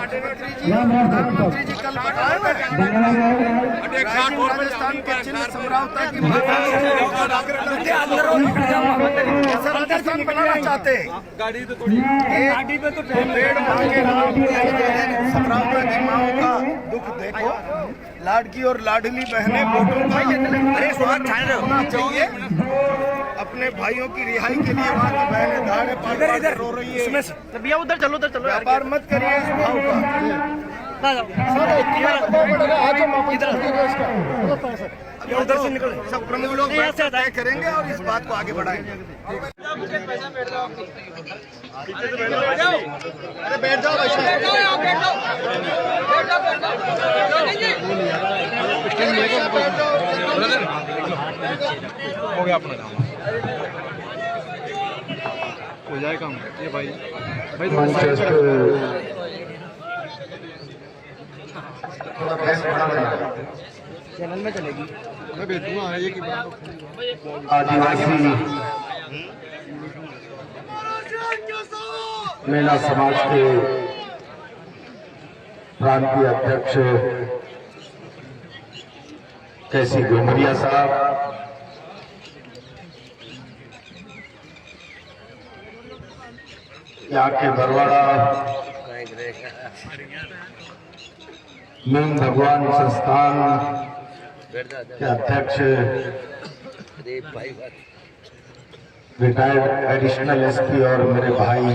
मुख्यमंत्री जी कल राजस्थान के चिन्ह समरावता की राजस्थान बनाना चाहते हैं। समरावता की माओ का दुख देखो, लाडकी और लाडली बहनें वोटों का होना चाहिए। अपने भाइयों की रिहाई के लिए वहाँ की बहनें धागे पाट रो रही है। भैया उधर चलो व्यापार मत करिए इस भाव का। उधर से निकल सब प्रमुख लोग तय करेंगे और इस बात को आगे बढ़ाएंगे। अरे बैठ जाओ हो गया अपना काम, हो जाए काम। ये भाई चैनल में चलेगी, मैं भेज दूंगा। ये की आदिवासी मेला समाज के प्रांतीय अध्यक्ष कैसी गोमरिया साहब, यहाँ के बरवाड़ा मीन भगवान संस्थान के अध्यक्ष रिटायर्ड एडिशनल एसपी और मेरे भाई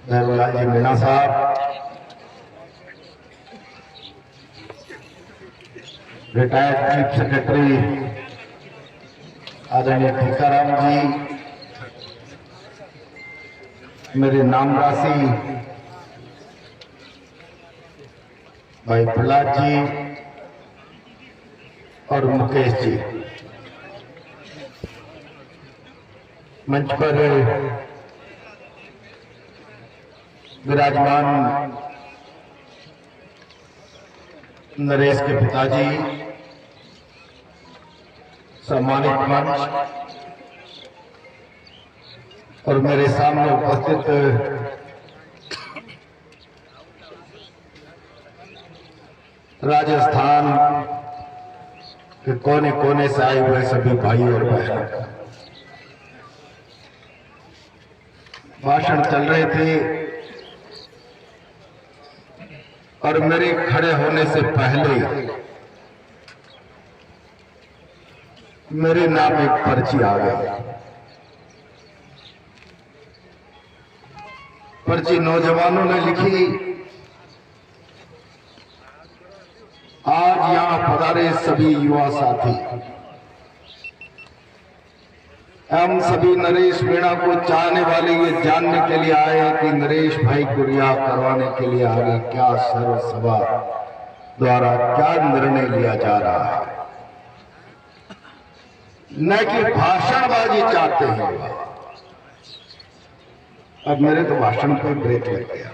दयाल जी मीणा साहब, रिटायर्ड चीफ सेक्रेटरी आदरणीय टीकाराम जी, मेरे नाम राशि भाई प्रहलाद जी और मुकेश जी, मंच पर विराजमान नरेश के पिताजी, सम्मानित मंच और मेरे सामने उपस्थित राजस्थान के कोने कोने से आए हुए सभी भाई और बहनों, भाषण चल रहे थे और मेरे खड़े होने से पहले मेरे नाम एक पर्ची आ गई। पर्ची नौजवानों ने लिखी, आज यहां पधारे सभी युवा साथी, हम सभी नरेश मीणा को चाहने वाले ये जानने के लिए आए कि नरेश भाई को रिहा करवाने के लिए आगे क्या सर्व सभा द्वारा क्या निर्णय लिया जा रहा है। न कि भाषणबाजी चाहते हैं। अब मेरे तो भाषण पर ब्रेक लग गया।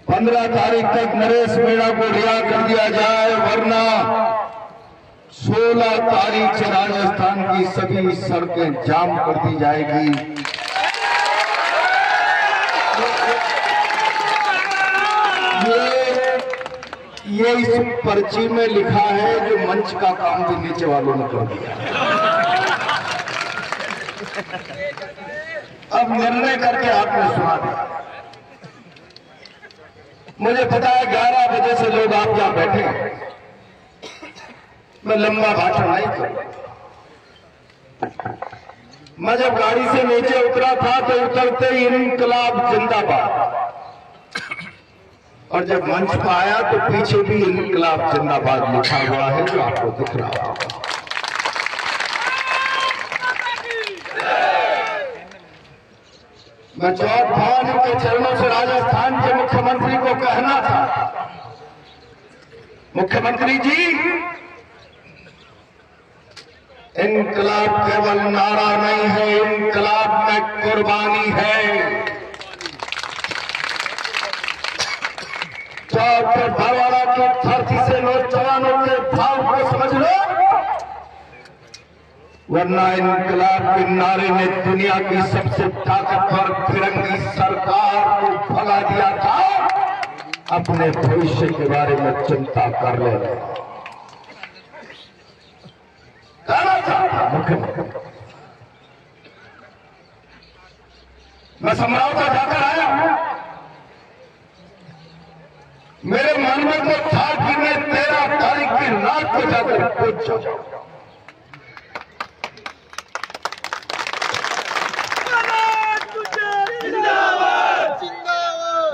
15 तारीख तक नरेश मीणा को रिहा कर दिया जाए, वरना 16 तारीख से राजस्थान की सभी सड़कें जाम कर दी जाएगी। ये इस पर्ची में लिखा है, जो मंच का काम भी नीचे वालों ने कर दिया। अब निर्णय करके आपने सुना दिया। मुझे पता है 11 बजे से लोग आप यहां बैठे हैं, मैं लंबा भाषण नहीं करूंगा। मैं जब गाड़ी से नीचे उतरा था तो उतरते ही इनकलाब जिंदाबाद, और जब मंच पर आया तो पीछे भी इनकलाब जिंदाबाद लिखा हुआ है, जो आपको दिख रहा होगा। मैं चौथ भवन के चरणों से राजस्थान के मुख्यमंत्री को कहना था, मुख्यमंत्री जी, इनकलाब केवल नारा नहीं है, इनकलाब में कुर्बानी है। चौथ भरवाड़ा की धरती से नौजवानों वरना इनकलाब के नारे ने दुनिया की सबसे ताकतवर फिरंगी सरकार को भगा दिया था। अपने भविष्य के बारे में चिंता कर ले। कहना चाहता मुख्यमंत्री, मैं समरावता जाकर आया, मेरे मन में तो था कि मैं 13 तारीख की रात को जाकर पहुंच जाऊं।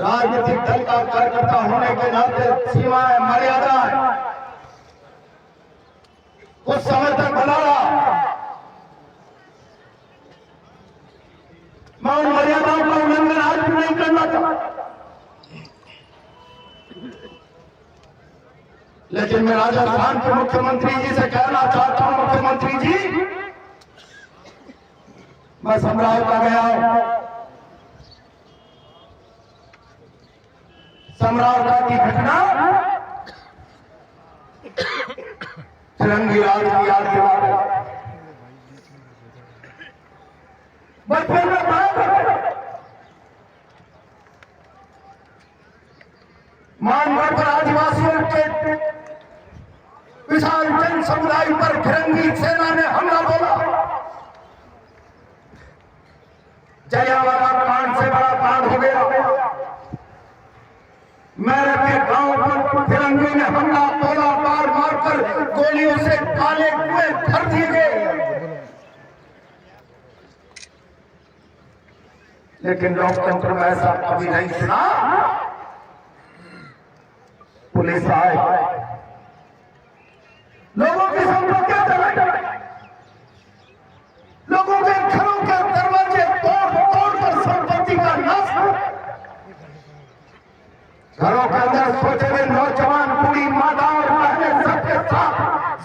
राजनीतिक दल का कार्यकर्ता होने के नाते सीमाएं, मर्यादाएं कुछ समय तक बना रहा। मैं उन मर्यादाओं का उल्लंघन आज भी नहीं करना चाहता, लेकिन मैं राजस्थान के मुख्यमंत्री जी से कहना चाहता हूं, मुख्यमंत्री जी, मैं समरावता गया हूं। समरावता की घटना तिरंगी राज की याद दिला रही। बचपन में मानगढ़ पर आदिवासियों के विशाल जन समुदाय पर फिरंगी सेना ने हमला बोला। जलियांवाला कांड से बड़ा कांड हो गया। मेरे के गांव पर फिरंगियों ने हमला बोला, मार मारकर गोलियों से काले कुएं भर दिए गए। लेकिन लोकतंत्र में ऐसा कभी नहीं सुना। पुलिस आए, लोगों की संपत्तियां जलाई, लोगों के घरों के दरवाजे तोड़ कर संपत्ति का नाश। घरों के अंदर सोचे हुए नौजवान, बूढ़ी माता और बहनें सबके साथ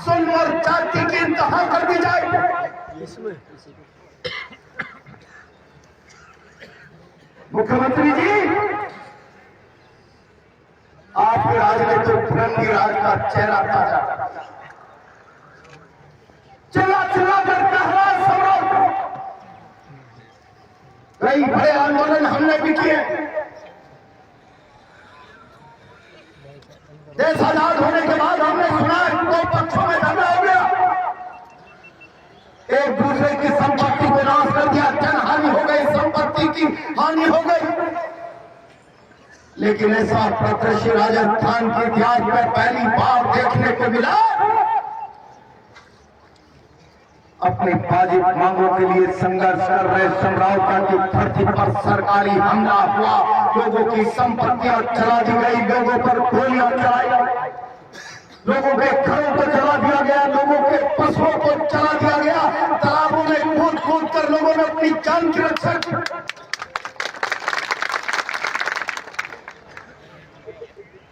जुल्म और जाति की इंतहा कर दी जाए। मुख्यमंत्री जी, आपके राज में तो फिरंगी राज का चेहरा ताजा। चिल्ला चिल्ला कर कह रहा समरावता। कई बड़े आंदोलन हमने भी किए। देश आजाद होने के बाद हमने सुना दो पक्षों में झगड़ा हो गया, एक दूसरे की संपत्ति को नाश कर दिया, जन हानि हो गई, संपत्ति की हानि हो गई। लेकिन ऐसा प्रदर्शन राजस्थान के इतिहास में पहली बार देखने को मिला। अपनी वाजिब मांगों के लिए संघर्ष कर रहे समरावता की धरती पर सरकारी हमला हुआ, लोगों की संपत्तियां चला दी गई, लोगों पर गोलियां चलाई, लोगों के घरों को जला दिया गया, लोगों के पशुओं को चला दिया गया, तालाबों में कूद कूद कर लोगों ने अपनी जान की रक्षा की।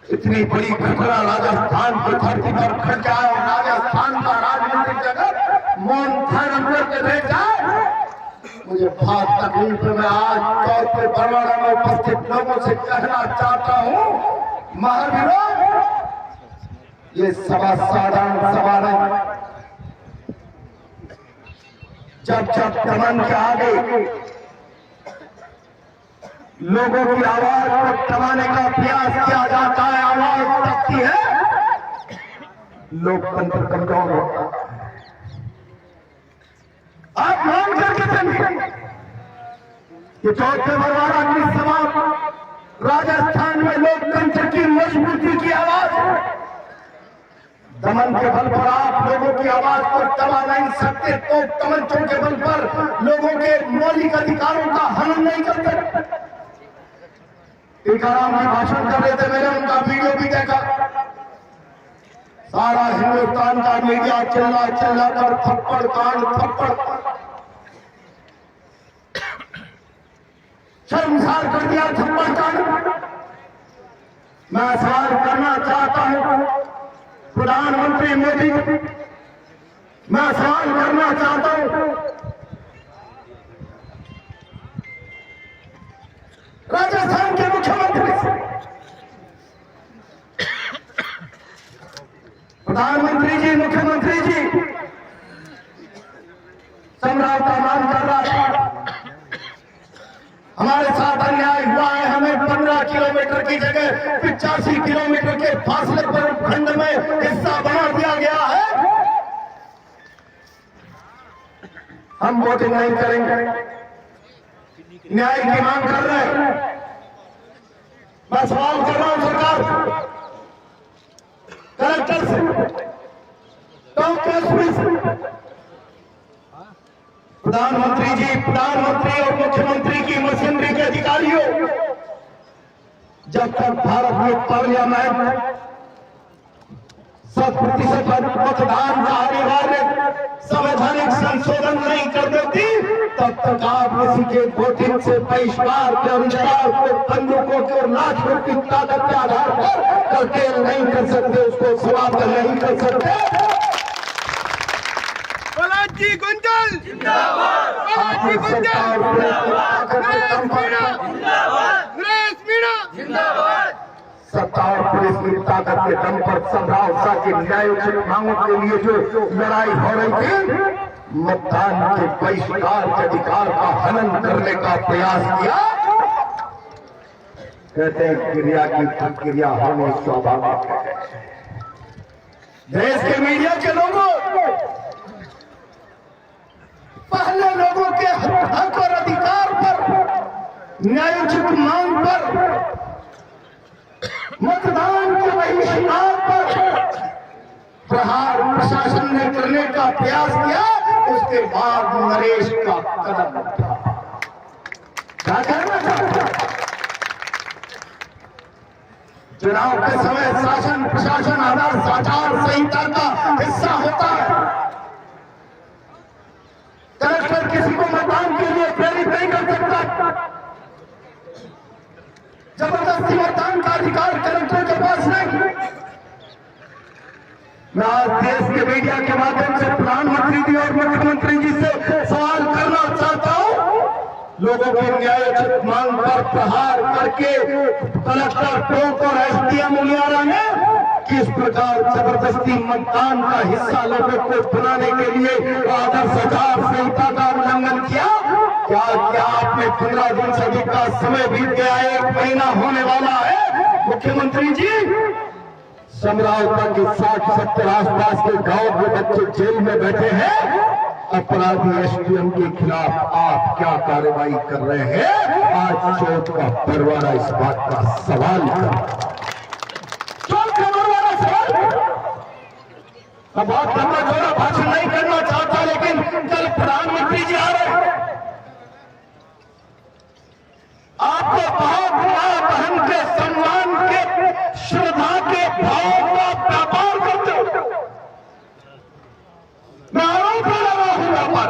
इतनी बड़ी घटना राजस्थान की धरती पर घट जाए और राजस्थान का राजनीतिक जगत मौन धारण करके रह जाए, मुझे बहुत तकलीफ है। मैं आज तौर पर बरवाड़ा में उपस्थित लोगों से कहना चाहता हूं, महावीरों, ये सभा साधारण सभा नहीं। जब दमन के आगे लोगों की आवाज को दबाने का प्रयास किया जाता है, आवाज दबती है, लोकतंत्र कमजोर होता है। आप मान करके चलिए कि चौथे बरवाड़ा की सभा राजस्थान में लोकतंत्र की मजबूती की आवाज है। दमन के बल पर आप लोगों की आवाज को दबा नहीं सकते, तो तमंचों के बल पर लोगों के मौलिक अधिकारों का हनन नहीं करते। टीकाराम जी भाषण कर रहे थे, मैंने उनका वीडियो भी देखा। सारा हिंदुस्तान का मीडिया चिल्ला चिल्ला कर थप्पड़ कांड, थप्पड़ शर्मसार कर दिया, थप्पड़ कांड। मैं सवाल करना चाहता हूं प्रधानमंत्री मोदी, मैं सवाल करना चाहता हूं राजस्थान के मुख्यमंत्री से, प्रधानमंत्री जी, मुख्यमंत्री जी, समराव का मांग कर रहा था। हमारे साथ अन्याय हुआ है, हमें 15 किलोमीटर की जगह 85 किलोमीटर के फासले पर खंड में हिस्सा बना दिया गया है। हम वोटिंग नहीं करेंगे, न्याय की मांग कर रहे हैं। मैं सवाल कर रहा हूं सरकार कलेक्टर से, टॉप एसपी से, प्रधानमंत्री जी, प्रधानमंत्री और मुख्यमंत्री की मशीनरी के अधिकारियों, जब तक भारत में पार्लियामेंट 100% मतदान का अनिवार्य संवैधानिक संशोधन नहीं कर देती, तब तक आप किसी के वोटिंग से बहिष्कार के अंजार को बंदूकों के और लाठों की ताकत के आधार पर कर्टेल नहीं कर सकते, उसको समाप्त नहीं कर सकते। जी गुंजल जिंदाबाद, जी गुंजल जिंदाबाद। सत्ता और पुलिस की ताकत के दम पर समराव सा की न्यायोचित मांगों के लिए जो लड़ाई हो रही थी, मतदान के बहिष्कार के अधिकार का हनन करने का प्रयास किया। कहते हैं क्रिया की प्रक्रिया होनी स्वाभाविक है। देश के मीडिया के लोगों, पहले लोगों के हक और अधिकार पर, न्यायोचित मांग पर, मतदान के बहिष्कार पर प्रहार प्रशासन ने करने का प्रयास किया। उसके बाद नरेश का कदम उठा। क्या करना चाहता? चुनाव के समय शासन प्रशासन आचार संहिता का हिस्सा होता है। कलेक्टर किसी को मतदान के लिए प्रेरित नहीं कर सकता। जबरदस्ती मतदान का अधिकार कलेक्टर के पास नहीं। मैं आज देश के मीडिया के माध्यम से प्रधानमंत्री जी और मुख्यमंत्री जी से सवाल करना चाहता हूं, लोगों की न्यायोचित मांग पर प्रहार करके कलेक्टर टोक और एसडीएम उलियारा ने किस प्रकार जबरदस्ती मतदान का हिस्सा लोगों को बनाने के लिए आदर्श आचार संहिता का उल्लंघन किया। क्या आपने 15 दिन से अधिक का समय बीत गया, 1 महीना होने वाला है। मुख्यमंत्री जी, समरावता के 60-70 आसपास के गांव के बच्चे जेल में बैठे हैं। अपराधी एसडीएम के खिलाफ आप क्या कार्रवाई कर रहे हैं? आज चौथ का परवाना इस बात का सवाल कर। मैं बहुत लंबा चौड़ा भाषण नहीं करना चाहता, लेकिन कल प्रधानमंत्री जी आ रहे हैं। आपको बहुत मां बहन के सम्मान के, श्रद्धा के भाव का व्यापार करते हो। मैं आरोप लगा हूं व्यापार।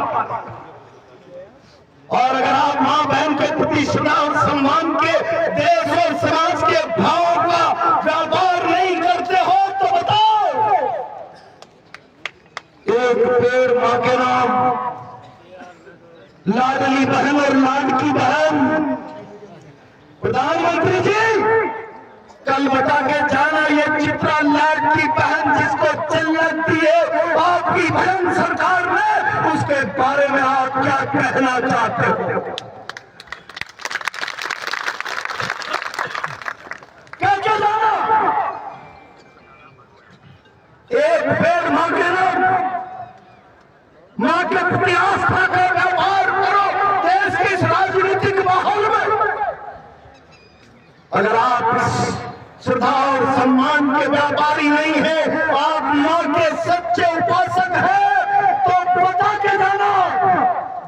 और अगर आप मां बहन के प्रति श्रद्धा और सम्मान के, देश और समाज के भावों का व्यापार नहीं करते हो तो बताओ। एक पेड़ मां के नाम, लाडली बहन और लाडकी बहन। प्रधानमंत्री जी, कल बता के जाना, ये चित्रा लाडली बहन जिसको जन्नत दी है आपकी बहन सरकार ने, उसके बारे में आप क्या कहना चाहते हो? क्या जाना? एक पेड़ मां के नाम, मां के प्रति आस्था का व्यवहार करो देश के इस राजनीतिक माहौल में। अगर आप श्रद्धा और सम्मान के व्यापारी नहीं है, आप मां के सच्चे उपासक हैं, तो बता के जाना।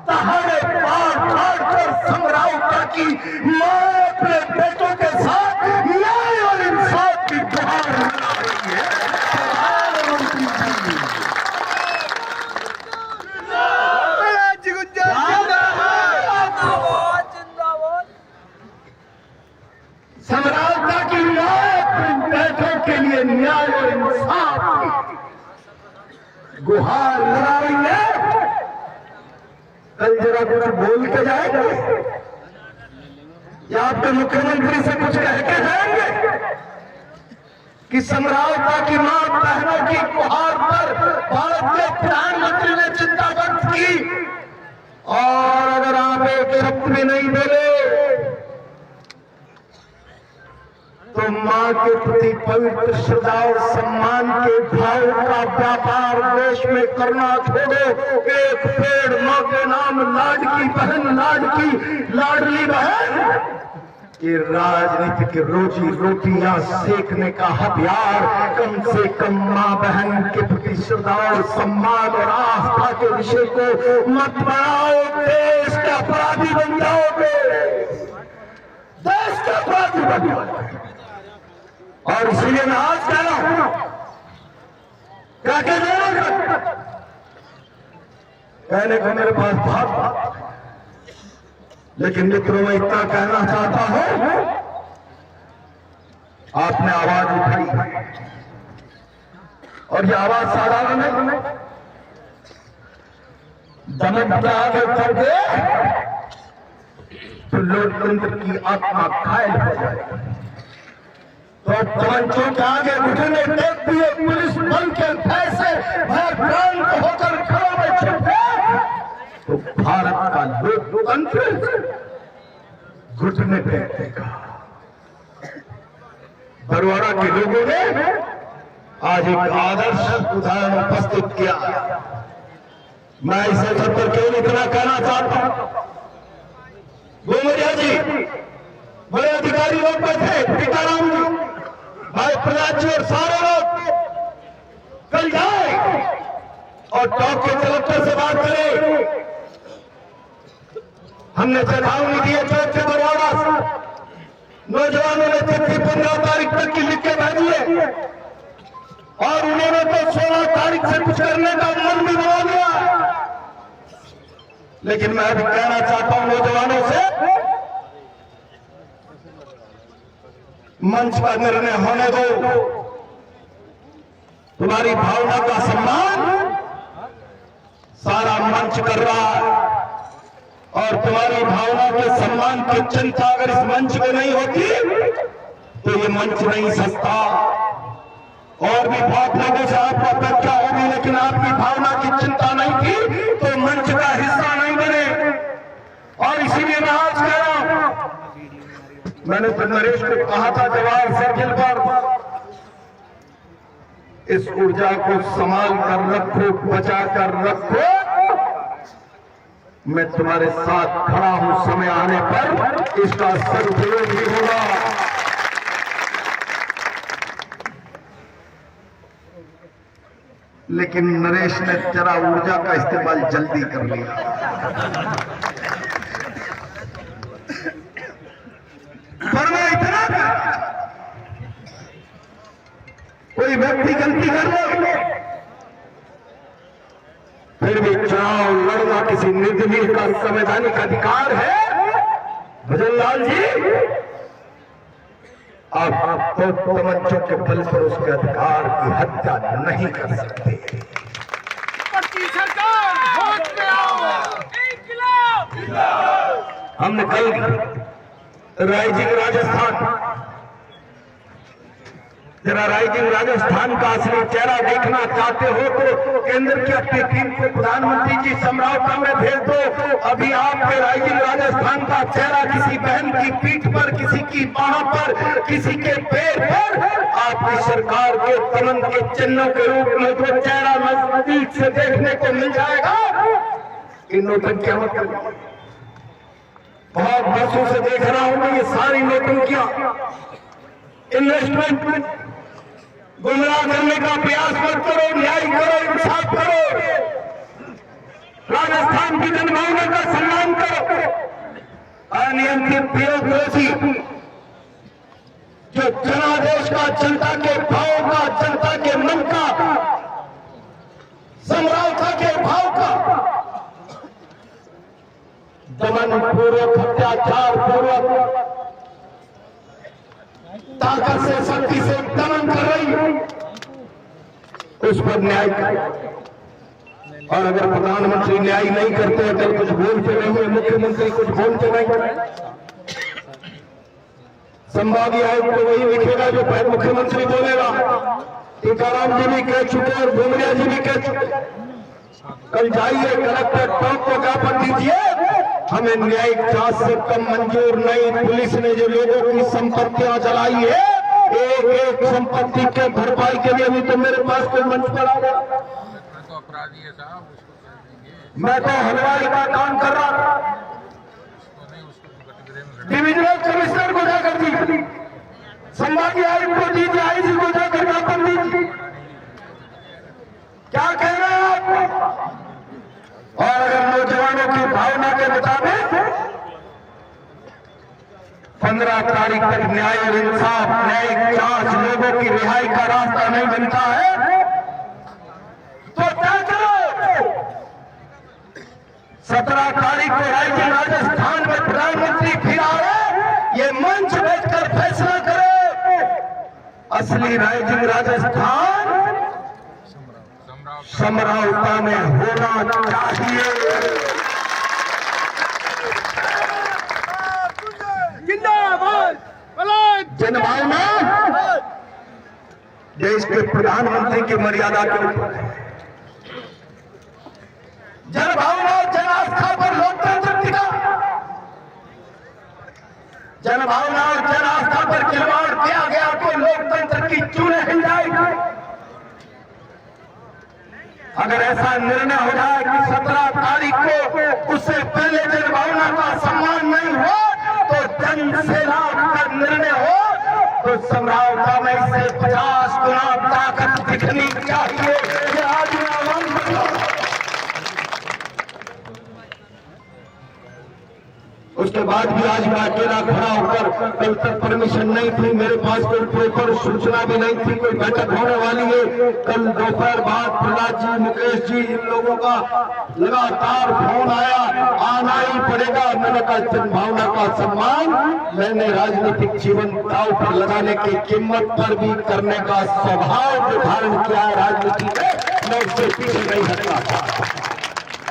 दहाड़े काट कर समरावता की मां अपने बेटों के साथ न्याय और इंसाफ की गुहार लगा रही है। समरावता की न्याय बेटों के लिए न्याय और इंसाफ की गुहार लगा रही है। कल जरा कुछ बोल के जाएंगे या आपके मुख्यमंत्री से कुछ कह के जाएंगे कि समरावता की मां बहनों की गुहार पर भारत के प्रधानमंत्री ने चिंता व्यक्त की और अगर आप एक शब्द भी नहीं बोले तो मां के प्रति पवित्र श्रद्धा और सम्मान के भाव का व्यापार देश में करना छोड़ो। एक पेड़ मां के नाम लाडकी बहन, लाडकी लाडली बहन, ये राजनीति की रोजी रोटियां सेकने का हथियार कम से कम मां बहन के प्रति श्रद्धा और सम्मान और आस्था के विषय को मत बनाओ। देश के अपराधी बन जाओगे, देश के अपराधी बन जाओगे। और इसलिए मैं आज कह रहा हूं, क्या कहने को मेरे पास बहुत, लेकिन मित्रों मैं इतना कहना चाहता हूं, आपने आवाज उठाई और ये आवाज साधारण नहीं, दमन के आगे बढ़ गए तो लोकतंत्र की आत्मा घायल हो जाएगी। तो तमंचों के आगे उठने देख दिए पुलिस बल के फैसले भयभ्रांत होकर घरों में छिप गए तो भारत का लोकतंत्र घुटने टेकेगा। बरवाड़ा के लोगों ने आज एक आदर्श उदाहरण उपस्थित किया। मैं इस अवसर पर केवल इतना कहना चाहता हूं, गोमरिया जी बड़े अधिकारी लोग बैठे, टीकाराम जी, भाई प्रहलाद जी और सारे लोग कल जाए और टॉप के कलेक्टर से बात करें। हमने चेतावनी दी है चौक से बरवाड़ा से, नौजवानों ने चिट्ठी 15 तारीख तक की लिख के भेजी है और उन्होंने तो 16 तारीख से कुछ करने का मन भी बना लिया। लेकिन मैं भी कहना चाहता हूं नौजवानों से, मंच का निर्णय होने दो। तुम्हारी भावना का सम्मान सारा मंच कर रहा है और तुम्हारी भावना के सम्मान की चिंता अगर इस मंच में नहीं होती तो ये मंच नहीं सकता। और भी बहुत लोगों से आपको अपेक्षा होगी, लेकिन आपकी भावना की चिंता नहीं थी तो मंच का हिस्सा नहीं बने। और इसीलिए मैं आज कह रहा हूं, मैंने तो नरेश को कहा था जवाहर सर्किल पर, इस ऊर्जा को संभाल कर रखो, बचा कर रखो। मैं तुम्हारे साथ खड़ा हूं, समय आने पर इसका सदुपयोग भी होगा। लेकिन नरेश ने जरा ऊर्जा का इस्तेमाल जल्दी कर लिया। पर मैं इतना कोई व्यक्ति गलती कर ले फिर भी चुनाव लड़ना किसी निर्दलीय का संवैधानिक अधिकार है। भजनलाल जी, आप तो तमंचों के बल पर उसके अधिकार की हत्या नहीं कर सकते। हमने कल राइजिंग राजस्थान, जरा राइजिंग राजस्थान का असली चेहरा देखना चाहते हो तो केंद्र की अपनी टीम को प्रधानमंत्री जी समरावता में भेज दो। अभी आपके राइजिंग राजस्थान का चेहरा किसी बहन की पीठ पर, किसी की बाह पर, किसी के पैर पर आपकी सरकार के कमन के चिन्हों के रूप में जो चेहरा नजदीक से देखने को मिल जाएगा, इन नौटंकियां मत करो। बहुत वर्षों से देख रहा हूं ये सारी नौटंकियां इन्वेस्टमेंट गुमराह करने का प्रयास मत करो, न्याय करो, इंसाफ करो, राजस्थान की जनभावना का सम्मान करो। अनियंत्रित ब्यूरोक्रेसी जो जनादेश का, जनता के भाव का, जनता के मन का, समरावता के भाव का दमन पूर्वक, अत्याचार पूर्वक, ताकत से, शक्ति से दमन कर रही है, उस पर न्याय करें। और अगर प्रधानमंत्री न्याय नहीं करते, अगर कुछ बोलते नहीं है, मुख्यमंत्री कुछ बोलते नहीं, संभागीय आयुक्त तो वही लिखेगा जो पहले मुख्यमंत्री बोलेगा। टीकाराम जी भी कह चुके और गोमरिया जी भी कह चुके। कल जाइए कलेक्टर टॉप को ज्ञापन दीजिए, हमें न्यायिक जांच से कम मंजूर नहीं। पुलिस ने जो लोगों की संपत्तियां जलाई है, एक एक संपत्ति के भरपाई के लिए भी तो मेरे पास कोई मंच पर आ गया। मैं तो हलवाई का काम कर रहा था, डिविजनल कमिश्नर को जाकर दी, संभागीय आयुक्त को दीजिए, आईजी को जाकर ज्ञापन दीजिए। क्या कहना है आपको? और अगर नौजवानों की भावना के मुताबिक 15 तारीख तक न्याय और इंसाफ, न्यायिक जांच, लोगों की रिहाई का रास्ता नहीं बनता है तो क्या करो? 17 तारीख को राज्य राजस्थान में प्रधानमंत्री फिर आए, ये मंच बैठकर फैसला करे। असली राइजिंग राजस्थान समरौता में होना चाहिए। जिंदाबाद। जनभावना देश के प्रधानमंत्री की मर्यादा के ऊपर है। जनभावना और जन आस्था पर लोकतंत्र टिका। जनभावना और जन आस्था पर खिलवाड़ किया गया तो लोकतंत्र की चूल्हे हिल जाएगी। अगर ऐसा निर्णय हो जाए कि 17 तारीख को उससे पहले जनभावना का सम्मान नहीं हो तो जनसेना का निर्णय हो, तो समरौता में इससे 50 गुना ताकत दिखनी चाहिए। ये आज मैं आह्वान करता हूं। उसके बाद भी आज मैं अकेला खड़ा होकर, कल तक परमिशन नहीं थी, मेरे पास कोई प्रॉपर सूचना भी नहीं थी कोई बैठक होने वाली है। कल दोपहर बाद प्रहलाद जी, मुकेश जी, इन लोगों का लगातार फोन आया, आना ही पड़ेगा। मैंने कहा जनभावना का सम्मान मैंने राजनीतिक जीवन दांव पर लगाने की कीमत पर भी करने का स्वभाव निर्धारण किया है राजनीति में। मैं उससे पीछे नहीं हटता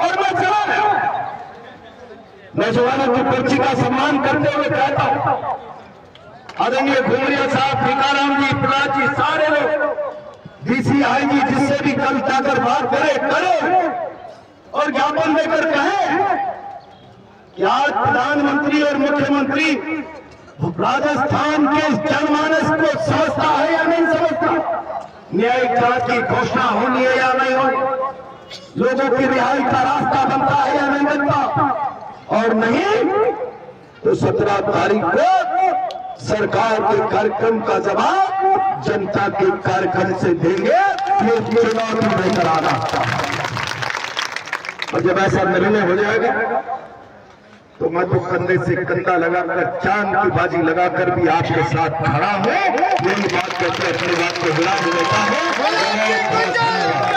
और मैं चला गया। नौजवानों की पर्ची का सम्मान करते हुए कहता हूं, आदरणीय घुमरिया साहब, टीकाराम जी, प्रहलाद जी, सारे लोग डीसी, आईजी जिससे भी कल जाकर बात करे और ज्ञापन देकर कहे कि आज प्रधानमंत्री और मुख्यमंत्री राजस्थान के जनमानस को समझता है या नहीं समझता, न्यायिक जांच की घोषणा होनी है या नहीं होनी, लोगों की रिहाई का रास्ता बनता है या नहीं बनता, और नहीं तो 17 तारीख को सरकार के कार्यक्रम का जवाब जनता के कार्यक्रम से देंगे। ये चुनौती लेकर आना, और जब ऐसा निर्णय हो जाएगा तो मैं तो कंधे से कंधा लगाकर, चांद की बाजी लगाकर भी आपके साथ खड़ा हूं। यही बात कहते अपनी बात को विराम देता हूं।